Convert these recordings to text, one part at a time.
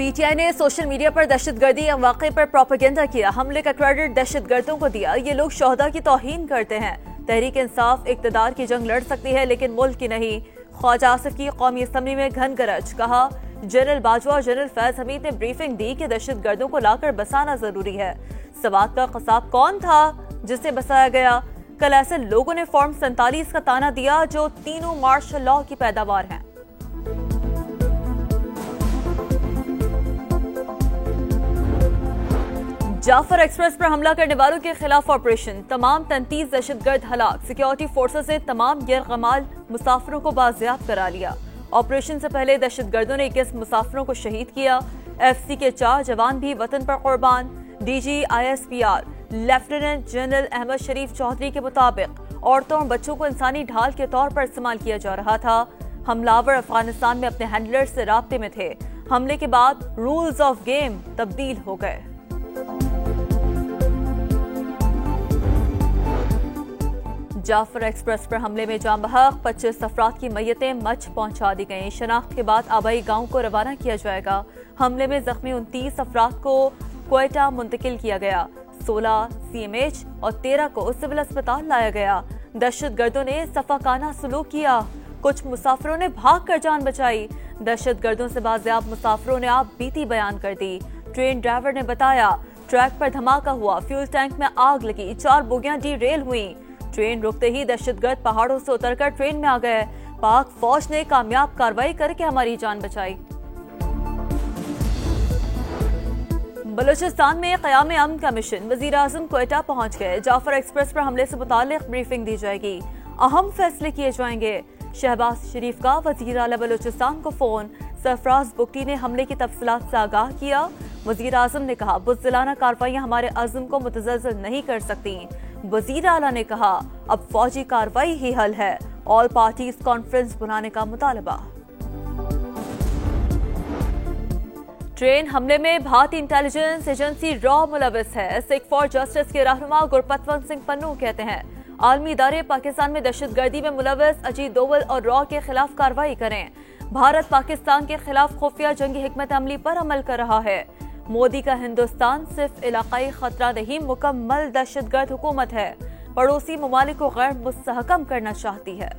PTI ने social media पर दहशतगर्दी वाक़े पर प्रोपेगेंडा किया। हमले का क्रेडिट दहशतगर्दों को दिया। ये लोग शोहदा की तौहीन करते हैं। तहरीक इंसाफ इक़्तिदार की जंग लड़ सकती है लेकिन मुल्क की नहीं। ख्वाजा आसिफ की कौमी असम्बली में घन गरज। कहा जनरल बाजवा और जनरल फैज हमीद ने ब्रीफिंग दी कि दहशतगर्दों को लाकर बसाना जरूरी है। सवात का कसाब कौन था जिसे बसाया गया? कल ऐसे लोगों ने फॉर्म 47 का ताना दिया जो तीनों मार्शल लॉ की पैदावार हैं। जाफर एक्सप्रेस पर हमला करने वालों के खिलाफ ऑपरेशन। तमाम 33 दहशतगर्द हलाक। सिक्योरिटी फोर्सेस ने तमाम गैरगमाल मुसाफिरों को बाजियाब करा लिया। ऑपरेशन से पहले दहशतगर्दों ने 21 मुसाफिरों को शहीद किया। एफसी के 4 जवान भी वतन पर कुर्बान। DG ISPR lieutenant general Ahmad Sharif Chaudhry के मुताबिक औरतों और बच्चों को इंसानी ढाल के तौर पर इस्तेमाल किया जा रहा था। हमलावर अफगानिस्तान में अपने हैंडलर से राब्ते में थे। हमले के बाद रूल्स ऑफ गेम तब्दील हो गए। जाफर एक्सप्रेस पर हमले में जाम बहक 25 अफराद की मैयतें मच पहुंचा दी गईं। शनाख्त के बाद आबाई गांव को रवाना किया जाएगा। हमले में जख्मी 29 अफराद को क्वेटा मुंतकिल किया गया। 16 CMH और 13 को सिविल अस्पताल लाया गया। दहशतगर्दों ने सफाकाना सलूक किया। कुछ मुसाफिरों ने भाग कर जान बचाई। दहशतगर्दों से बाजियाब मुसाफिरों ने आप बीती बयान कर दी। ट्रेन ड्राइवर ने बताया ट्रैक पर धमाका हुआ, फ्यूल टैंक में आग लगी, 4 बोगियां डीरेल हुई। ट्रेन रुकते ही दहशतगर्द पहाड़ों से उतरकर ट्रेन में आ गए। पाक फौज ने कामयाब कार्रवाई करके हमारी जान बचाई। बलूचिस्तान में क़याम अमन का मिशन। वज़ीर आज़म क्वेटा पहुंच गए। जाफर एक्सप्रेस पर हमले से मुताल्लिक़ ब्रीफिंग दी जाएगी। अहम फैसले किए जाएंगे। शहबाज शरीफ का वज़ीर आला बलूचिस्तान को फोन। सरफराज बुगटी ने हमले की तफसीलात से आगाह किया। वज़ीर आज़म ने कहा बुज़दिलाना कार्रवाइयां हमारे अज़्म को मुतज़लज़ल नहीं कर सकती। वज़ीर आला ने कहा अब फौजी कार्रवाई ही हल है। ऑल पार्टीज कॉन्फ्रेंस बुलाने का मुतालबा। ट्रेन हमले में भारतीय इंटेलिजेंस एजेंसी रॉ मुलविस है। सिख फॉर जस्टिस के रहनुमा गुरपतवंत सिंह पन्नू कहते हैं आलमी इदारे पाकिस्तान में दहशतगर्दी में मुलविस अजीत दोवल और रॉ के खिलाफ कार्रवाई करें। भारत पाकिस्तान के खिलाफ खुफिया जंगी हिकमत अमली पर अमल कर रहा है। मोदी का हिंदुस्तान सिर्फ इलाकाई खतरा नहीं, मुकम्मल दहशतगर्द हुकूमत है। पड़ोसी ममालिक को गैर मुस्तहकम करना चाहती है।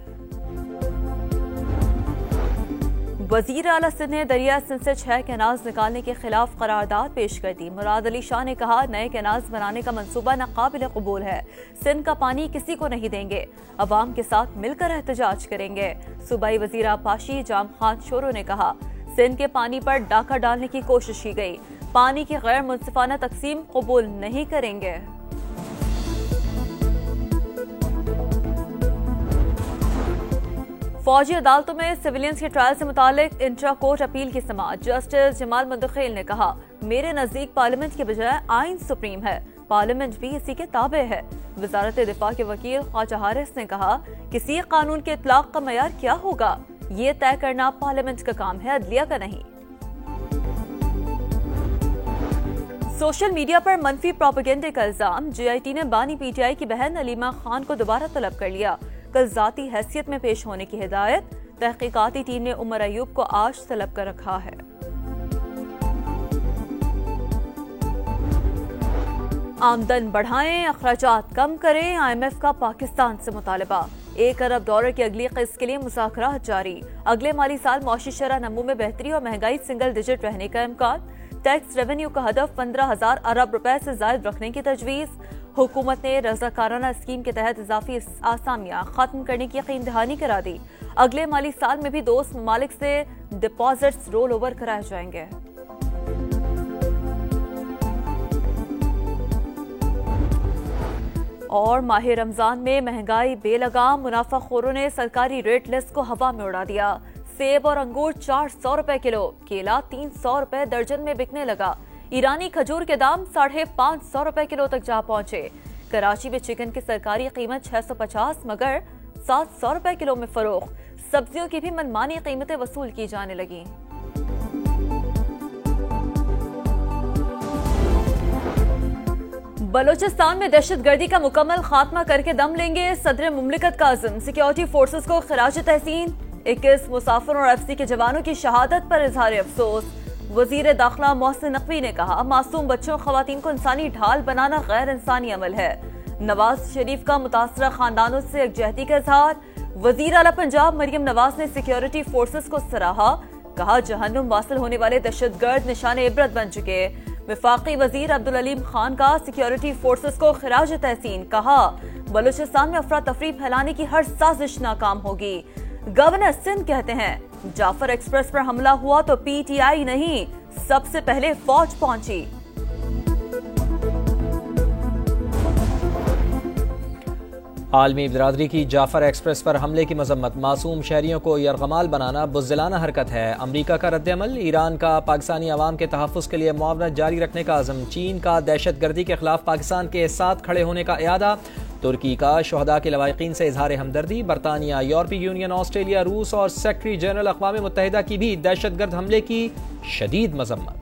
वजीर आला सिंध ने दरिया सिंध से 6 कैनाल्स निकालने के खिलाफ करारदाद पेश कर दी। मुराद अली शाह ने कहा नए कैनाल्स बनाने का मंसूबा नाकाबिल कबूल है। सिंध का पानी किसी को नहीं देंगे। अवाम के साथ मिलकर एहतजाज करेंगे। सूबाई वजीर आबपाशी जाम खान शोरो ने कहा सिंध के पानी पर डाका डालने की कोशिश की गई। पानी की गैर मुनसिफाना तकसीम कबूल नहीं करेंगे। फौजी अदालतों में सिविलियंस के ट्रायल से मुतालिक इंट्रा कोर्ट अपील की समाअत। जस्टिस जमाल मुंतखिल ने कहा मेरे नजदीक पार्लियामेंट के बजाय आइन सुप्रीम है, पार्लियामेंट भी इसी के ताबे है। वजारत दिफा के वकील ख्वाजा हारिस ने कहा किसी कानून के इतलाक का मयार क्या होगा, ये तय करना पार्लियामेंट का काम है, अदलिया का नहीं। सोशल मीडिया पर मनफी प्रोपेगेंडे का इल्जाम। JIT ने बानी PTI की बहन अलीमा खान को दोबारा तलब कर लिया। कल जाती हैसियत में पेश होने की हिदायत। तहकीकाती टीम ने उमर अयूब को आज तलब कर रखा है। आमदन बढ़ाएं, अखराजात कम करें, IMF का पाकिस्तान से मुतालबा। 1 अरब डॉलर की अगली किस्त के लिए मुज़ाकरात जारी। अगले माली साल मौशी शरह नमू में बेहतरी और महंगाई सिंगल डिजिट रहने का इम्कान। टैक्स रेवेन्यू का हदफ 15,000 अरब रुपए से जायद रखने की तजवीज़। हुकूमत ने रज़ाकाराना स्कीम के तहत इजाफी आसामियां खत्म करने की यकीन दहानी करा दी। अगले माली साल में भी दोस्त ममालिक से डिपॉजिट्स रोल ओवर कराए जाएंगे। और माह रमजान में महंगाई बेलगाम। मुनाफाखोरों ने सरकारी रेट लिस्ट को हवा में उड़ा दिया। सेब और अंगूर 400 रुपए किलो, केला 300 रुपए दर्जन में बिकने लगा। ईरानी खजूर के दाम 550 रुपए किलो तक जा पहुंचे। कराची में चिकन की सरकारी कीमत 650 मगर 700 रुपए किलो में फरोख्त। सब्जियों की भी मनमानी कीमतें वसूल की जाने लगी। बलूचिस्तान में दहशतगर्दी का मुकम्मल खात्मा करके दम लेंगे, सदर मुमलिकत का अज़्म। सिक्योरिटी फोर्सेस को खिराज तहसीन। 21 मुसाफिर और एफसी के जवानों की शहादत पर इजहार अफसोस। वजीर दाखिला मोहसिन नकवी ने कहा, मासूम बच्चों खवातीन को इंसानी ढाल बनाना गैर इंसानी अमल है। नवाज शरीफ का मुतासरा खानदानों से यकजहती का इजहार। वजीर आला पंजाब मरियम नवाज ने सिक्योरिटी फोर्सेस को सराहा, कहा जहन्नुम वासिल होने वाले दहशतगर्द निशाने इबरत बन चुके। वफाकी वजीर अब्दुल अलीम खान का सिक्योरिटी फोर्सेस को खिराज तहसीन, कहा बलूचिस्तान में अफरा तफरी फैलाने की हर साजिश नाकाम होगी। गवर्नर सिंध कहते हैं जाफर एक्सप्रेस पर हमला हुआ तो पीटीआई नहीं, सबसे पहले फौज पहुंची। आलमी बिरादरी की जाफर एक्सप्रेस पर हमले की मजम्मत। मासूम शहरियों को यरगमाल बनाना बुज़दिलाना हरकत है। अमरीका का रद्द-ए-अमल। ईरान का पाकिस्तानी अवाम के तहफ़्फ़ुज़ के लिए मुआवनत जारी रखने का अज़म। चीन का दहशतगर्दी के खिलाफ पाकिस्तान के साथ खड़े होने का इरादा। तुर्की का शहदा के लवाहिकीन से इजहार हमदर्दी। बरतानिया, यूरोपीय यूनियन, ऑस्ट्रेलिया, रूस और सेक्रेटरी जनरल अक़वाम मुत्तहिदा की भी दहशतगर्द हमले की शदीद मजम्मत।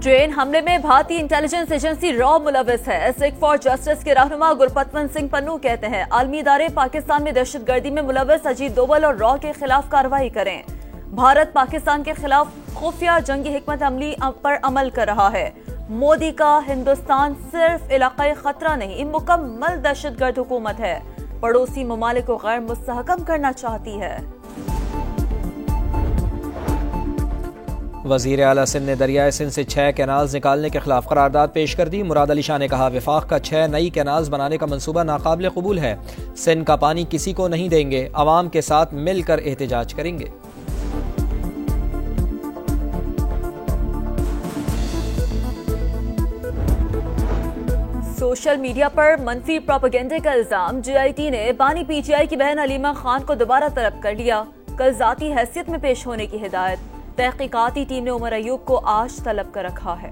ट्रेन हमले में भारतीय इंटेलिजेंस एजेंसी रॉ मुलविस है। सिख फॉर जस्टिस के रहनुमा गुरपतवंत सिंह पन्नू कहते हैं आलमी इदारे पाकिस्तान में दहशतगर्दी में मुलविस अजीत दोवल और रॉ के खिलाफ कार्रवाई करें। भारत पाकिस्तान के खिलाफ खुफिया जंगी हिकमत अमली पर अमल कर रहा है। मोदी का हिंदुस्तान सिर्फ इलाकाई खतरा नहीं, मुकम्मल दहशतगर्द हुकूमत है। पड़ोसी ममालिक को गैर मुस्तहकम करना चाहती है। वज़ीर आला सिंध ने दरियाए सिंध से 6 कैनाल्स निकालने के खिलाफ करारदाद पेश कर दी। मुराद अली शाह ने कहा वफाक का 6 नई कैनाल्स बनाने का मंसूबा नाकाबिल कबूल है। सिंध का पानी किसी को नहीं देंगे, अवाम के साथ मिलकर एहतजाज करेंगे। सोशल मीडिया पर मनफी प्रोपेगेंडे का इल्जाम। जीआईटी ने बानी पीटीआई की बहन हलीमा खान को दोबारा तलब कर लिया। कल जाती हैसियत में पेश होने की हिदायत। तहकीकाती टीम ने उमर अयूब को आज तलब कर रखा है।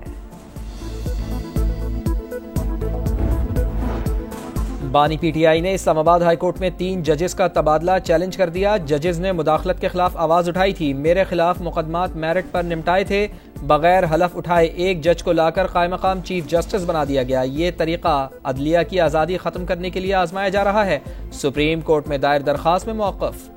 बानी पीटीआई ने इस्लामाबाद हाईकोर्ट में 3 जजेस का तबादला चैलेंज कर दिया। जजेस ने मुदाखलत के खिलाफ आवाज उठाई थी। मेरे खिलाफ मुकदमात मेरिट पर निपटाए थे, बगैर हलफ उठाए एक जज को लाकर कायम मकाम चीफ जस्टिस बना दिया गया। ये तरीका अदलिया की आज़ादी खत्म करने के लिए आजमाया जा रहा है। सुप्रीम कोर्ट में दायर दरखास्त में मौक़िफ़।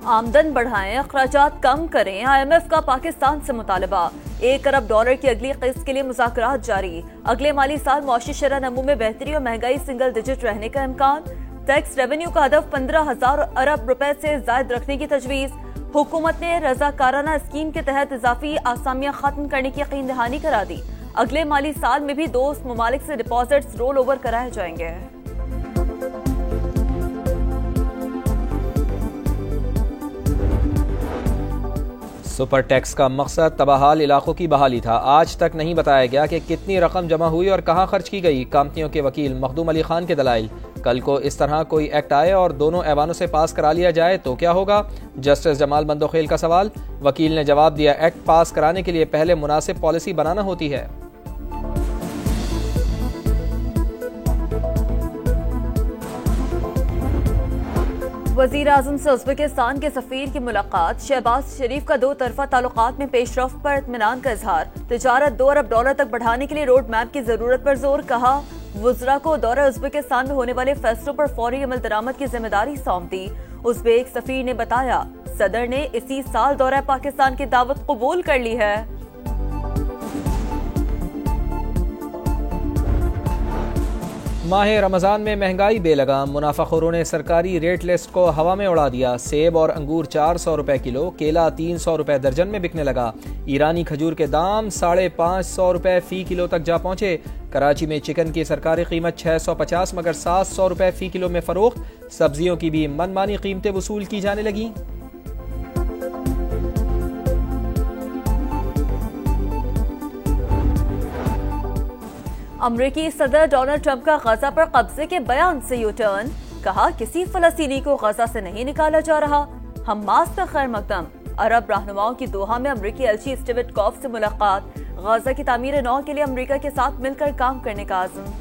आमदन बढ़ाएं, अखराजात कम करें। IMF का पाकिस्तान से मुतालबा। $1 अरब की अगली किस्त के लिए मुज़ाकरात जारी। अगले माली साल मौशी शरह नमू में बेहतरी और महंगाई सिंगल डिजिट रहने का इम्कान। टैक्स रेवेन्यू का हदफ 15,000 अरब रुपए से ज्यादा रखने की तजवीज़। हुकूमत ने रजाकाराना स्कीम के तहत इजाफी आसामियां खत्म करने की यकीन दहानी करा दी। अगले माली साल में भी दोस्त ममालिक से डिपॉजिट्स रोल ओवर कराए जाएंगे। सुपर टैक्स का मकसद तबाहाल इलाकों की बहाली था। आज तक नहीं बताया गया कि कितनी रकम जमा हुई और कहां खर्च की गई। कंपनियों के वकील मखदूम अली खान के दलाइल। कल को इस तरह कोई एक्ट आए और दोनों ऐवानों से पास करा लिया जाए तो क्या होगा? जस्टिस जमाल बंदोखेल का सवाल। वकील ने जवाब दिया, एक्ट पास कराने के लिए पहले मुनासिब पॉलिसी बनाना होती है। वज़ीर आज़म से उज़्बेकिस्तान के सफ़ीर की मुलाकात। शहबाज शरीफ का 2 तरफ़ा ताल्लुकात में पेशरफ्त पर इत्मीनान का इजहार। तिजारत $2 अरब तक बढ़ाने के लिए रोड मैप की जरूरत पर जोर। कहा वुज़रा को दौरा उज़्बेकिस्तान में होने वाले फैसलों पर फौरी अमल दरामद की जिम्मेदारी सौंप दी। उज़्बेक सफ़ीर ने बताया सदर ने इसी साल दौरा पाकिस्तान की दावत कबूल कर ली है। माह रमज़ान में महंगाई बेलगाम। मुनाफाखोरों ने सरकारी रेट लिस्ट को हवा में उड़ा दिया। सेब और अंगूर 400 रुपए किलो, केला 300 रुपए दर्जन में बिकने लगा। ईरानी खजूर के दाम 550 रुपए फी किलो तक जा पहुंचे। कराची में चिकन की सरकारी कीमत 650 मगर 700 रुपए फी किलो में फरोख्त। सब्जियों की भी मनमानी कीमतें वसूल की जाने लगी। अमरीकी सदर डोनाल्ड ट्रंप का गजा पर कब्जे के बयान से यू टर्न। कहा किसी फलस्तीनी को गजा से नहीं निकाला जा रहा। हमास पर खैर मकदम। अरब रहनुमाओं की दोहा में अमरीकी एलची स्टीव विटकॉफ से मुलाकात। गजा की तामीर नौ के लिए अमरीका के साथ मिलकर काम करने का आज़म।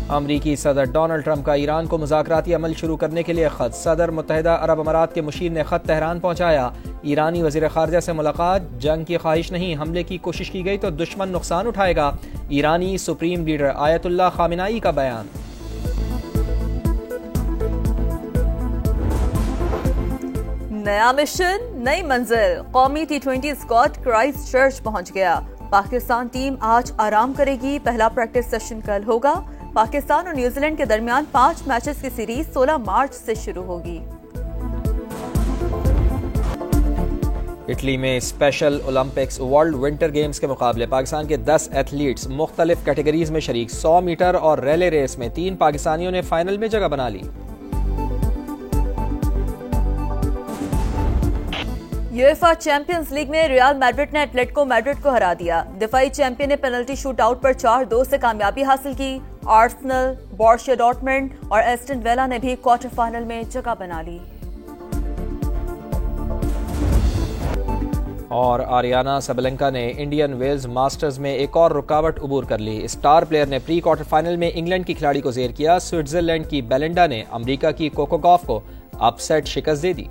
अमरीकी सदर डोनाल्ड ट्रंप का ईरान को मुज़ाकराती अमल शुरू करने के लिए खत। सदर मुत्तहिदा अरब अमारात के मुशीर ने खत तेहरान पहुंचाया। ईरानी वज़ीर ख़ारजा से मुलाकात, जंग की ख्वाहिश नहीं, हमले की कोशिश की गई तो दुश्मन नुकसान उठाएगा। ईरानी सुप्रीम लीडर आयतुल्लाह खामेनेई का बयान। नया मिशन, नई मंजिल। कौमी T20 स्क्वाड क्राइस्ट चर्च पहुंच गया। पाकिस्तान टीम आज आराम करेगी। पहला प्रैक्टिस सेशन कल होगा। पाकिस्तान और न्यूजीलैंड के दरमियान 5 मैचेस की सीरीज 16 मार्च से शुरू होगी। इटली में special Olympics world winter games के मुकाबले पाकिस्तान के 10 एथलीट्स मुख्तलिफ कैटेगरीज में शरीक। 100 मीटर और रेले रेस में 3 पाकिस्तानियों ने फाइनल में जगह बना ली। यूएफए चैंपियंस लीग में रियल मैड्रिड ने एटलेटिको मैड्रिड को हरा दिया। दिफाई चैंपियन ने पेनल्टी शूट आउट पर 4-2 से कामयाबी हासिल की। आर्सेनल, बोरुसिया डॉर्टमुंड और एस्टन विला ने भी क्वार्टर फाइनल में जगह बना ली। और आरियाना सबलेंका ने इंडियन वेल्स मास्टर्स में एक और रुकावट उबूर कर ली। स्टार प्लेयर ने प्री क्वार्टर फाइनल में इंग्लैंड की खिलाड़ी को जेर किया। स्विट्जरलैंड की बेलिंडा ने अमेरिका की कोको गॉफ को अपसेट शिकस्त दे दी।